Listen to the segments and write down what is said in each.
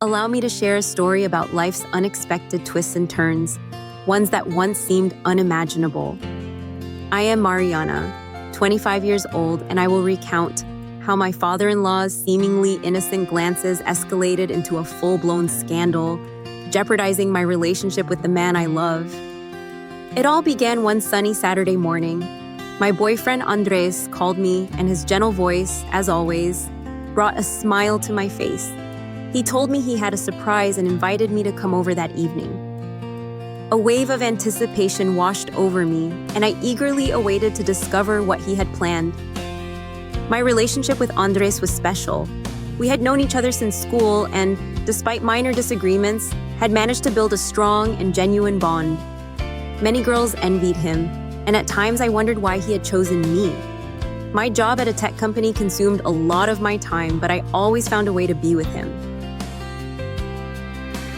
allow me to share a story about life's unexpected twists and turns, ones that once seemed unimaginable. I am Mariana, 25 years old, and I will recount how my father-in-law's seemingly innocent glances escalated into a full-blown scandal, jeopardizing my relationship with the man I love. It all began one sunny Saturday morning. My boyfriend Andres called me, and his gentle voice, as always, brought a smile to my face. He told me he had a surprise and invited me to come over that evening. A wave of anticipation washed over me, and I eagerly awaited to discover what he had planned. My relationship with Andres was special. We had known each other since school and, despite minor disagreements, had managed to build a strong and genuine bond. Many girls envied him, and at times I wondered why he had chosen me. My job at a tech company consumed a lot of my time, but I always found a way to be with him.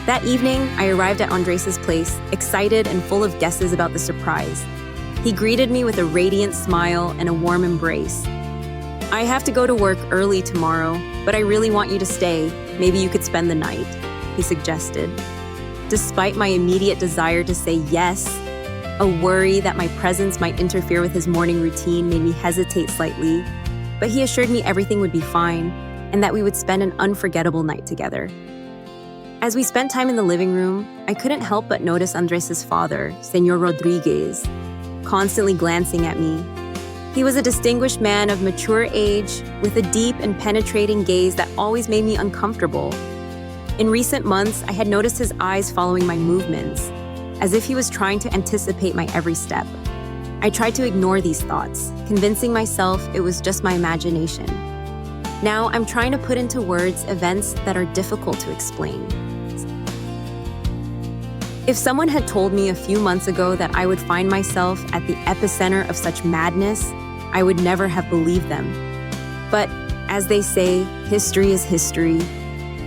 That evening, I arrived at Andres' place, excited and full of guesses about the surprise. He greeted me with a radiant smile and a warm embrace. "I have to go to work early tomorrow, but I really want you to stay. Maybe you could spend the night," he suggested. Despite my immediate desire to say yes, a worry that my presence might interfere with his morning routine made me hesitate slightly, but he assured me everything would be fine and that we would spend an unforgettable night together. As we spent time in the living room, I couldn't help but notice Andres' father, Señor Rodriguez, constantly glancing at me. He was a distinguished man of mature age with a deep and penetrating gaze that always made me uncomfortable. In recent months, I had noticed his eyes following my movements, as if he was trying to anticipate my every step. I tried to ignore these thoughts, convincing myself it was just my imagination. Now I'm trying to put into words events that are difficult to explain. If someone had told me a few months ago that I would find myself at the epicenter of such madness, I would never have believed them. But as they say, history is history.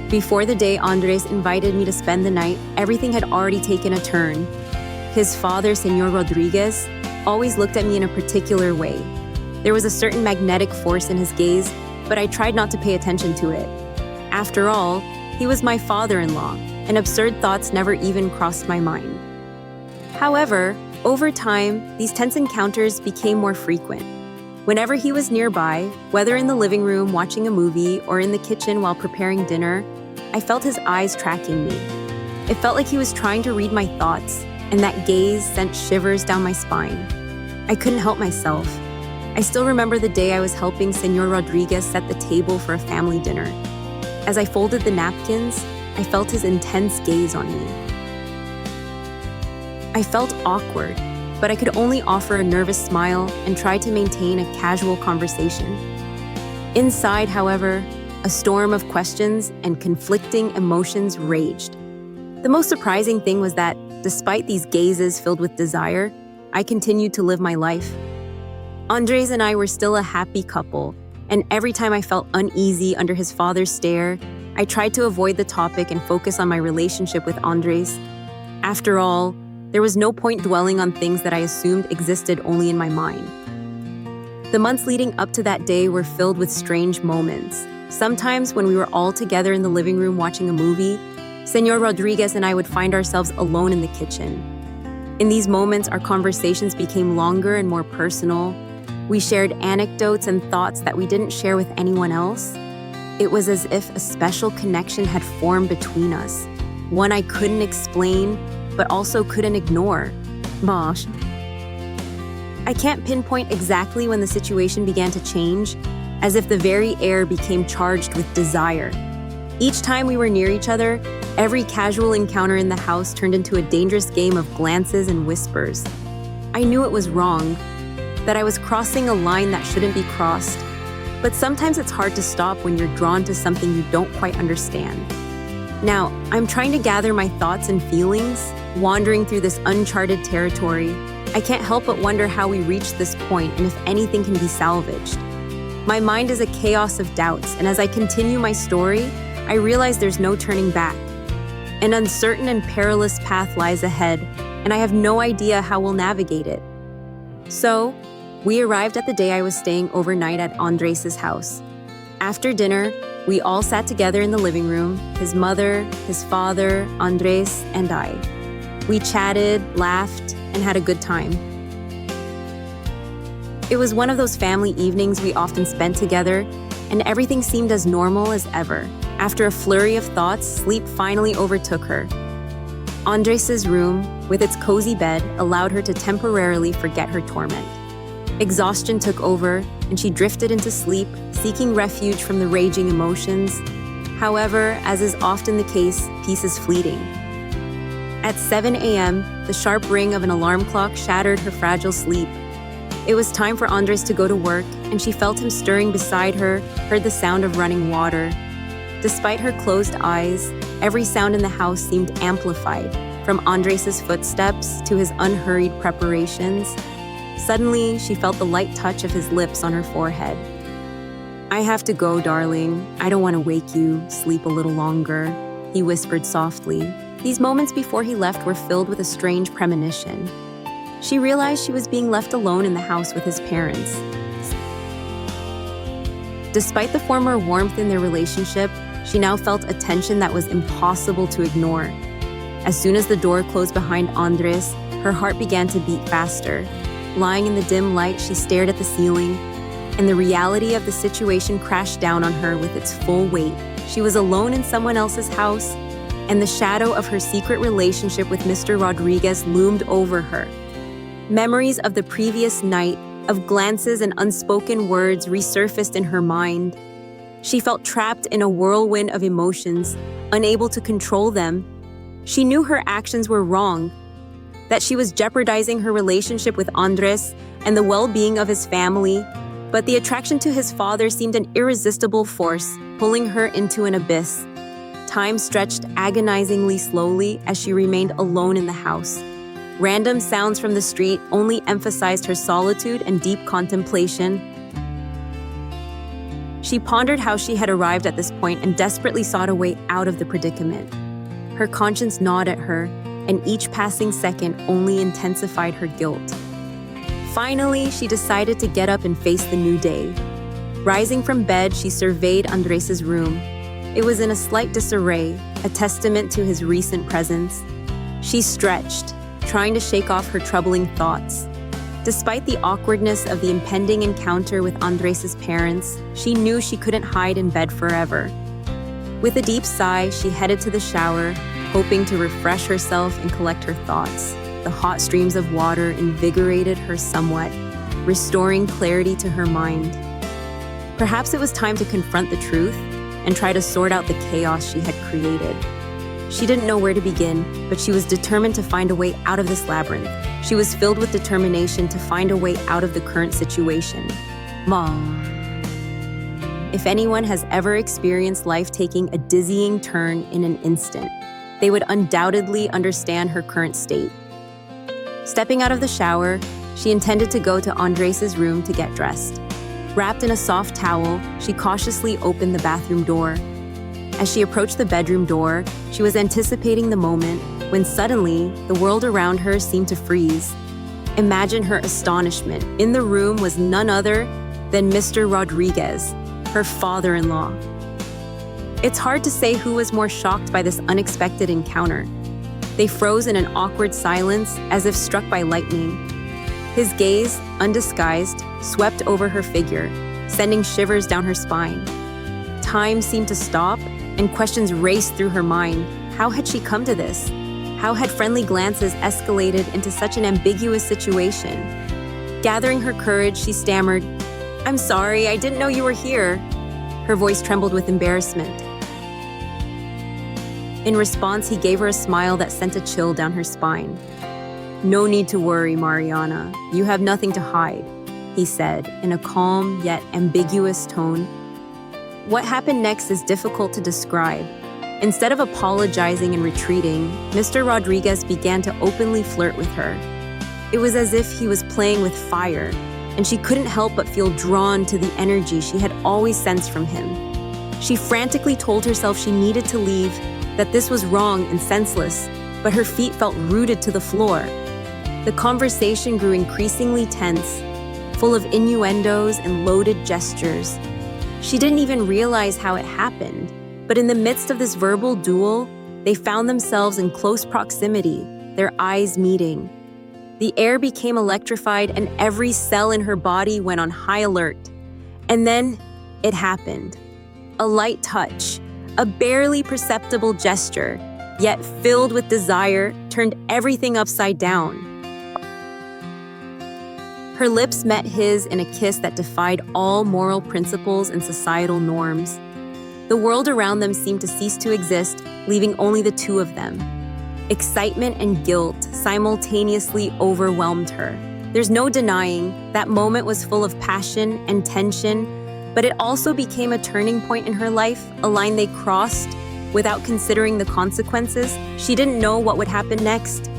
Before the day Andres invited me to spend the night, everything had already taken a turn. His father, Señor Rodriguez, always looked at me in a particular way. There was a certain magnetic force in his gaze, but I tried not to pay attention to it. After all, he was my father-in-law, and absurd thoughts never even crossed my mind. However, over time, these tense encounters became more frequent. Whenever he was nearby, whether in the living room watching a movie or in the kitchen while preparing dinner, I felt his eyes tracking me. It felt like he was trying to read my thoughts, and that gaze sent shivers down my spine. I couldn't help myself. I still remember the day I was helping Señor Rodriguez set the table for a family dinner. As I folded the napkins, I felt his intense gaze on me. I felt awkward, but I could only offer a nervous smile and try to maintain a casual conversation. Inside, however, a storm of questions and conflicting emotions raged. The most surprising thing was that, despite these gazes filled with desire, I continued to live my life. Andres and I were still a happy couple, and every time I felt uneasy under his father's stare, I tried to avoid the topic and focus on my relationship with Andres. After all, there was no point dwelling on things that I assumed existed only in my mind. The months leading up to that day were filled with strange moments. Sometimes when we were all together in the living room watching a movie, Señor Rodriguez and I would find ourselves alone in the kitchen. In these moments, our conversations became longer and more personal. We shared anecdotes and thoughts that we didn't share with anyone else. It was as if a special connection had formed between us, one I couldn't explain, but also couldn't ignore. Mosh. I can't pinpoint exactly when the situation began to change, as if the very air became charged with desire. Each time we were near each other, every casual encounter in the house turned into a dangerous game of glances and whispers. I knew it was wrong, that I was crossing a line that shouldn't be crossed, but sometimes it's hard to stop when you're drawn to something you don't quite understand. Now, I'm trying to gather my thoughts and feelings, wandering through this uncharted territory. I can't help but wonder how we reached this point and if anything can be salvaged. My mind is a chaos of doubts, and as I continue my story, I realize there's no turning back. An uncertain and perilous path lies ahead, and I have no idea how we'll navigate it. So, we arrived at the day I was staying overnight at Andres' house. After dinner, We all sat together in the living room, his mother, his father, Andres, and I. We chatted, laughed, and had a good time. It was one of those family evenings we often spent together, and everything seemed as normal as ever. After a flurry of thoughts, sleep finally overtook her. Andres' room, with its cozy bed, allowed her to temporarily forget her torment. Exhaustion took over, and she drifted into sleep, seeking refuge from the raging emotions. However, as is often the case, peace is fleeting. At 7 a.m., the sharp ring of an alarm clock shattered her fragile sleep. It was time for Andres to go to work, and she felt him stirring beside her, heard the sound of running water. Despite her closed eyes, every sound in the house seemed amplified, from Andres' footsteps to his unhurried preparations. Suddenly, she felt the light touch of his lips on her forehead. "I have to go, darling. I don't want to wake you. Sleep a little longer," he whispered softly. These moments before he left were filled with a strange premonition. She realized she was being left alone in the house with his parents. Despite the former warmth in their relationship, she now felt a tension that was impossible to ignore. As soon as the door closed behind Andres, her heart began to beat faster. Lying in the dim light, she stared at the ceiling, and the reality of the situation crashed down on her with its full weight. She was alone in someone else's house, and the shadow of her secret relationship with Mr. Rodriguez loomed over her. Memories of the previous night, of glances and unspoken words resurfaced in her mind. She felt trapped in a whirlwind of emotions, unable to control them. She knew her actions were wrong, that she was jeopardizing her relationship with Andres and the well-being of his family, but the attraction to his father seemed an irresistible force, pulling her into an abyss. Time stretched agonizingly slowly as she remained alone in the house. Random sounds from the street only emphasized her solitude and deep contemplation. She pondered how she had arrived at this point and desperately sought a way out of the predicament. Her conscience gnawed at her, and each passing second only intensified her guilt. Finally, she decided to get up and face the new day. Rising from bed, she surveyed Andres' room. It was in a slight disarray, a testament to his recent presence. She stretched, trying to shake off her troubling thoughts. Despite the awkwardness of the impending encounter with Andres' parents, she knew she couldn't hide in bed forever. With a deep sigh, she headed to the shower, hoping to refresh herself and collect her thoughts. The hot streams of water invigorated her somewhat, restoring clarity to her mind. Perhaps it was time to confront the truth and try to sort out the chaos she had created. She didn't know where to begin, but she was determined to find a way out of this labyrinth. She was filled with determination to find a way out of the current situation. Mom. If anyone has ever experienced life taking a dizzying turn in an instant, they would undoubtedly understand her current state. Stepping out of the shower, she intended to go to Andres' room to get dressed. Wrapped in a soft towel, she cautiously opened the bathroom door. As she approached the bedroom door, she was anticipating the moment when suddenly the world around her seemed to freeze. Imagine her astonishment. In the room was none other than Mr. Rodriguez, her father-in-law. It's hard to say who was more shocked by this unexpected encounter. They froze in an awkward silence as if struck by lightning. His gaze, undisguised, swept over her figure, sending shivers down her spine. Time seemed to stop, and questions raced through her mind. How had she come to this? How had friendly glances escalated into such an ambiguous situation? Gathering her courage, she stammered, "I'm sorry, I didn't know you were here." Her voice trembled with embarrassment. In response, he gave her a smile that sent a chill down her spine. "No need to worry, Mariana. You have nothing to hide," he said in a calm yet ambiguous tone. What happened next is difficult to describe. Instead of apologizing and retreating, Mr. Rodriguez began to openly flirt with her. It was as if he was playing with fire, and she couldn't help but feel drawn to the energy she had always sensed from him. She frantically told herself she needed to leave, that this was wrong and senseless, but her feet felt rooted to the floor. The conversation grew increasingly tense, full of innuendos and loaded gestures. She didn't even realize how it happened, but in the midst of this verbal duel, they found themselves in close proximity, their eyes meeting. The air became electrified and every cell in her body went on high alert. And then it happened. A light touch, a barely perceptible gesture, yet filled with desire, turned everything upside down. Her lips met his in a kiss that defied all moral principles and societal norms. The world around them seemed to cease to exist, leaving only the two of them. Excitement and guilt simultaneously overwhelmed her. There's no denying that moment was full of passion and tension, but it also became a turning point in her life, a line they crossed without considering the consequences. She didn't know what would happen next,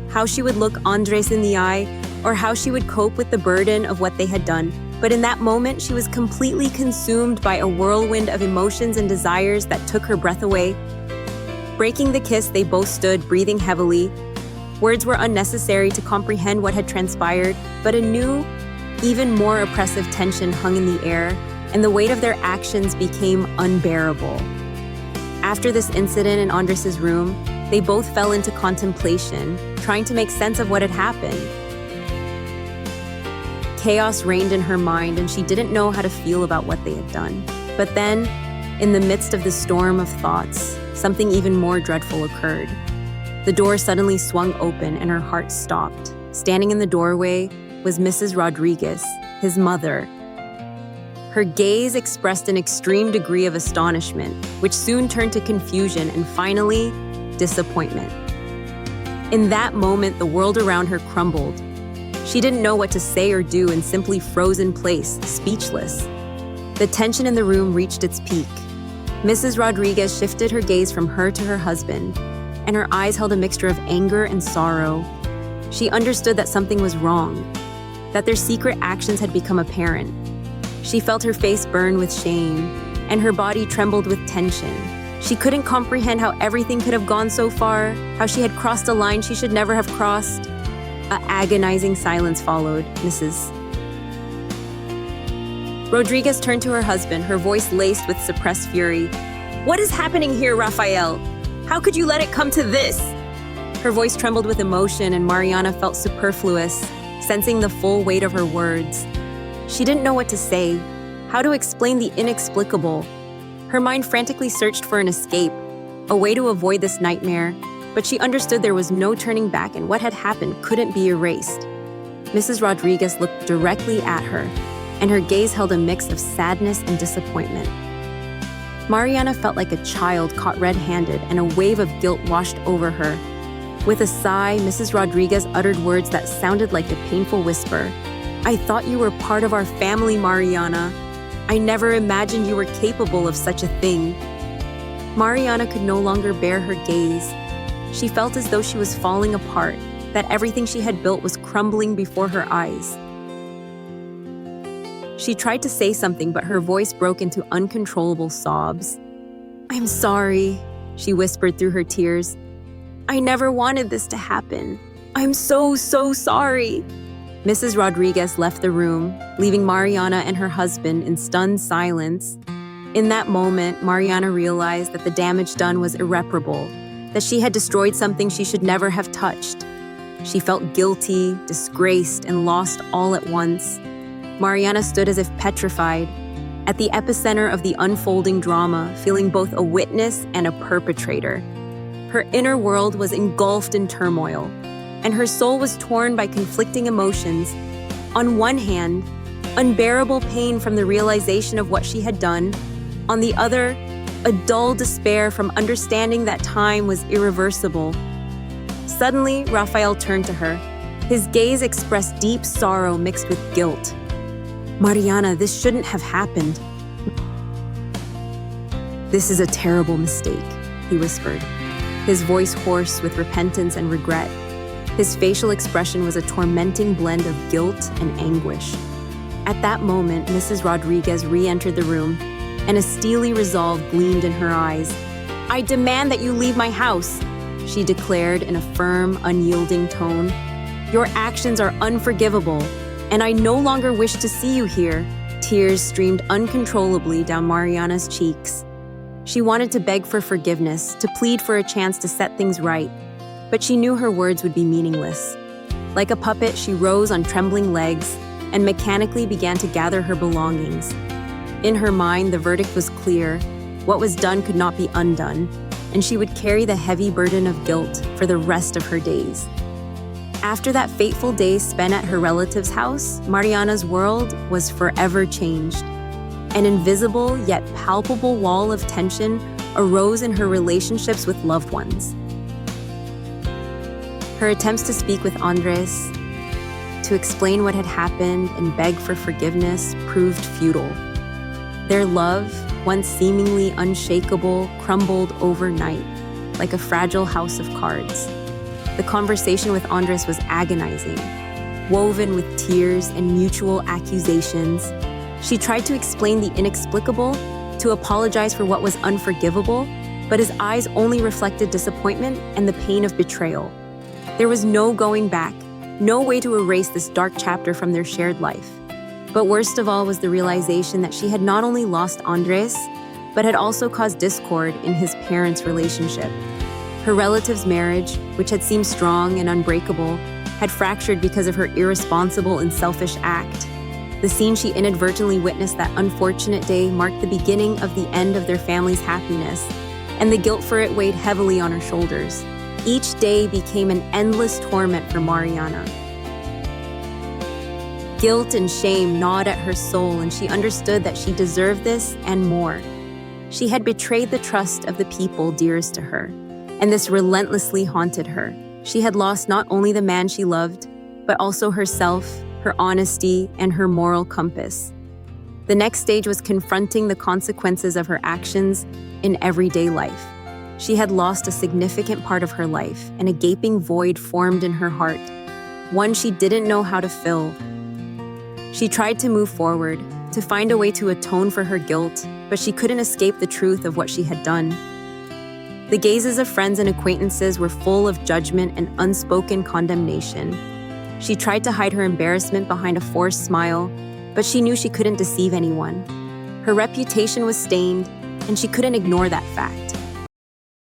how she would look Andres in the eye, or how she would cope with the burden of what they had done. But in that moment, she was completely consumed by a whirlwind of emotions and desires that took her breath away. Breaking the kiss, they both stood, breathing heavily. Words were unnecessary to comprehend what had transpired, but a new, even more oppressive tension hung in the air, and the weight of their actions became unbearable. After this incident in Andres' room, they both fell into contemplation, trying to make sense of what had happened. Chaos reigned in her mind, and she didn't know how to feel about what they had done. But then, in the midst of the storm of thoughts, something even more dreadful occurred. The door suddenly swung open and her heart stopped. Standing in the doorway was Mrs. Rodriguez, his mother. Her gaze expressed an extreme degree of astonishment, which soon turned to confusion and finally, disappointment. In that moment, the world around her crumbled. She didn't know what to say or do and simply froze in place, speechless. The tension in the room reached its peak. Mrs. Rodriguez shifted her gaze from her to her husband, and her eyes held a mixture of anger and sorrow. She understood that something was wrong, that their secret actions had become apparent. She felt her face burn with shame, and her body trembled with tension. She couldn't comprehend how everything could have gone so far, how she had crossed a line she should never have crossed. An agonizing silence followed. Mrs. Rodriguez turned to her husband, her voice laced with suppressed fury. "What is happening here, Rafael? How could you let it come to this?" Her voice trembled with emotion, and Mariana felt superfluous, sensing the full weight of her words. She didn't know what to say, how to explain the inexplicable. Her mind frantically searched for an escape, a way to avoid this nightmare, but she understood there was no turning back and what had happened couldn't be erased. Mrs. Rodriguez looked directly at her, and her gaze held a mix of sadness and disappointment. Mariana felt like a child caught red-handed, and a wave of guilt washed over her. With a sigh, Mrs. Rodriguez uttered words that sounded like a painful whisper. "I thought you were part of our family, Mariana. I never imagined you were capable of such a thing." Mariana could no longer bear her gaze. She felt as though she was falling apart, that everything she had built was crumbling before her eyes. She tried to say something, but her voice broke into uncontrollable sobs. "I'm sorry," she whispered through her tears. "I never wanted this to happen. I'm so sorry." Mrs. Rodriguez left the room, leaving Mariana and her husband in stunned silence. In that moment, Mariana realized that the damage done was irreparable, that she had destroyed something she should never have touched. She felt guilty, disgraced, and lost all at once. Mariana stood as if petrified, at the epicenter of the unfolding drama, feeling both a witness and a perpetrator. Her inner world was engulfed in turmoil, and her soul was torn by conflicting emotions. On one hand, unbearable pain from the realization of what she had done. On the other, a dull despair from understanding that time was irreversible. Suddenly, Rafael turned to her. His gaze expressed deep sorrow mixed with guilt. "Mariana, this shouldn't have happened." "This is a terrible mistake," he whispered, his voice hoarse with repentance and regret. His facial expression was a tormenting blend of guilt and anguish. At that moment, Mrs. Rodriguez re-entered the room, and a steely resolve gleamed in her eyes. "I demand that you leave my house," she declared in a firm, unyielding tone. "Your actions are unforgivable, and I no longer wish to see you here." Tears streamed uncontrollably down Mariana's cheeks. She wanted to beg for forgiveness, to plead for a chance to set things right, but she knew her words would be meaningless. Like a puppet, she rose on trembling legs and mechanically began to gather her belongings. In her mind, the verdict was clear. What was done could not be undone, and she would carry the heavy burden of guilt for the rest of her days. After that fateful day spent at her relative's house, Mariana's world was forever changed. An invisible yet palpable wall of tension arose in her relationships with loved ones. Her attempts to speak with Andres, to explain what had happened and beg for forgiveness, proved futile. Their love, once seemingly unshakable, crumbled overnight, like a fragile house of cards. The conversation with Andres was agonizing, woven with tears and mutual accusations. She tried to explain the inexplicable, to apologize for what was unforgivable, but his eyes only reflected disappointment and the pain of betrayal. There was no going back, no way to erase this dark chapter from their shared life. But worst of all was the realization that she had not only lost Andres, but had also caused discord in his parents' relationship. Her relative's marriage, which had seemed strong and unbreakable, had fractured because of her irresponsible and selfish act. The scene she inadvertently witnessed that unfortunate day marked the beginning of the end of their family's happiness, and the guilt for it weighed heavily on her shoulders. Each day became an endless torment for Mariana. Guilt and shame gnawed at her soul, and she understood that she deserved this and more. She had betrayed the trust of the people dearest to her, and this relentlessly haunted her. She had lost not only the man she loved, but also herself, her honesty, and her moral compass. The next stage was confronting the consequences of her actions in everyday life. She had lost a significant part of her life, and a gaping void formed in her heart, one she didn't know how to fill. She tried to move forward, to find a way to atone for her guilt, but she couldn't escape the truth of what she had done. The gazes of friends and acquaintances were full of judgment and unspoken condemnation. She tried to hide her embarrassment behind a forced smile, but she knew she couldn't deceive anyone. Her reputation was stained, and she couldn't ignore that fact.